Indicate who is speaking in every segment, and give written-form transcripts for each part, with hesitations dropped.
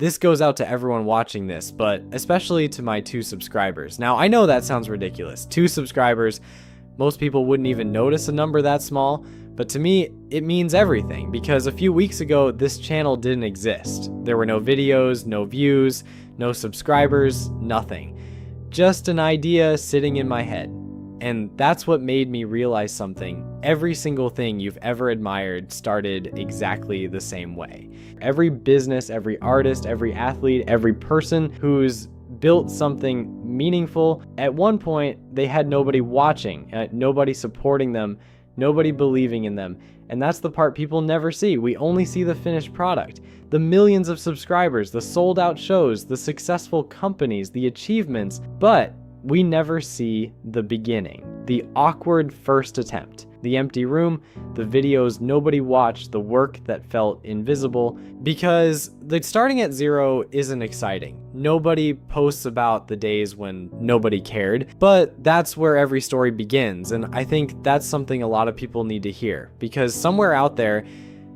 Speaker 1: This goes out to everyone watching this, but especially to my 2 subscribers. Now, I know that sounds ridiculous. 2 subscribers, most people wouldn't even notice a number that small, but to me, it means everything because a few weeks ago, this channel didn't exist. There were no videos, no views, no subscribers, nothing. Just an idea sitting in my head. And that's what made me realize something. Every single thing you've ever admired started exactly the same way. Every business, every artist, every athlete, every person who's built something meaningful, at one point they had nobody watching, nobody supporting them, nobody believing in them. And that's the part people never see. We only see the finished product. The millions of subscribers, the sold out shows, the successful companies, the achievements, but we never see the beginning, the awkward first attempt, the empty room, the videos nobody watched, the work that felt invisible, because the starting at zero isn't exciting. Nobody posts about the days when nobody cared, but that's where every story begins, and I think that's something a lot of people need to hear, because somewhere out there,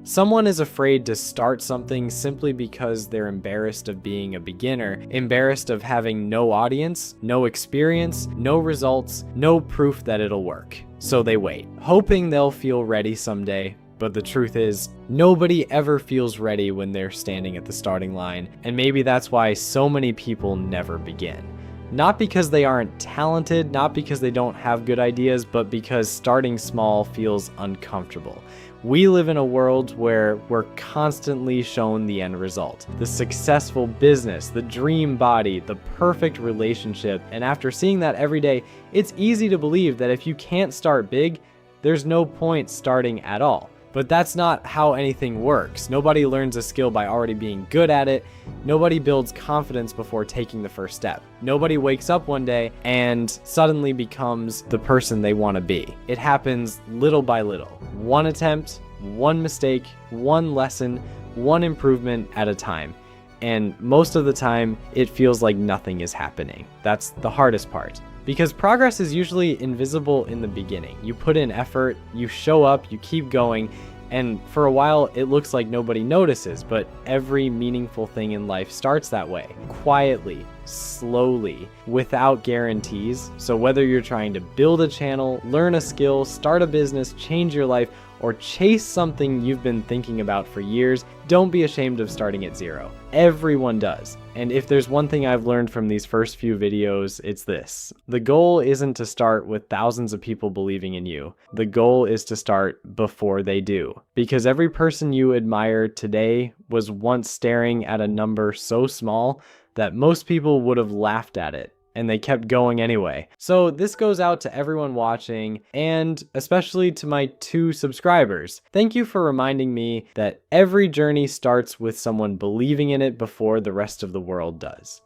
Speaker 1: someone is afraid to start something simply because they're embarrassed of being a beginner, embarrassed of having no audience, no experience, no results, no proof that it'll work. So they wait, hoping they'll feel ready someday. But the truth is, nobody ever feels ready when they're standing at the starting line, and maybe that's why so many people never begin. Not because they aren't talented, not because they don't have good ideas, but because starting small feels uncomfortable. We live in a world where we're constantly shown the end result, the successful business, the dream body, the perfect relationship, and after seeing that every day, it's easy to believe that if you can't start big, there's no point starting at all. But that's not how anything works. Nobody learns a skill by already being good at it. Nobody builds confidence before taking the first step. Nobody wakes up one day and suddenly becomes the person they want to be. It happens little by little. One attempt, one mistake, one lesson, one improvement at a time. And most of the time, it feels like nothing is happening. That's the hardest part. Because progress is usually invisible in the beginning. You put in effort, you show up, you keep going, and for a while it looks like nobody notices, but every meaningful thing in life starts that way. Quietly, slowly, without guarantees. So whether you're trying to build a channel, learn a skill, start a business, change your life, or chase something you've been thinking about for years, don't be ashamed of starting at zero. Everyone does. And if there's one thing I've learned from these first few videos, it's this. The goal isn't to start with thousands of people believing in you. The goal is to start before they do. Because every person you admire today was once staring at a number so small that most people would have laughed at it. And they kept going anyway. So this goes out to everyone watching, and especially to my 2 subscribers. Thank you for reminding me that every journey starts with someone believing in it before the rest of the world does.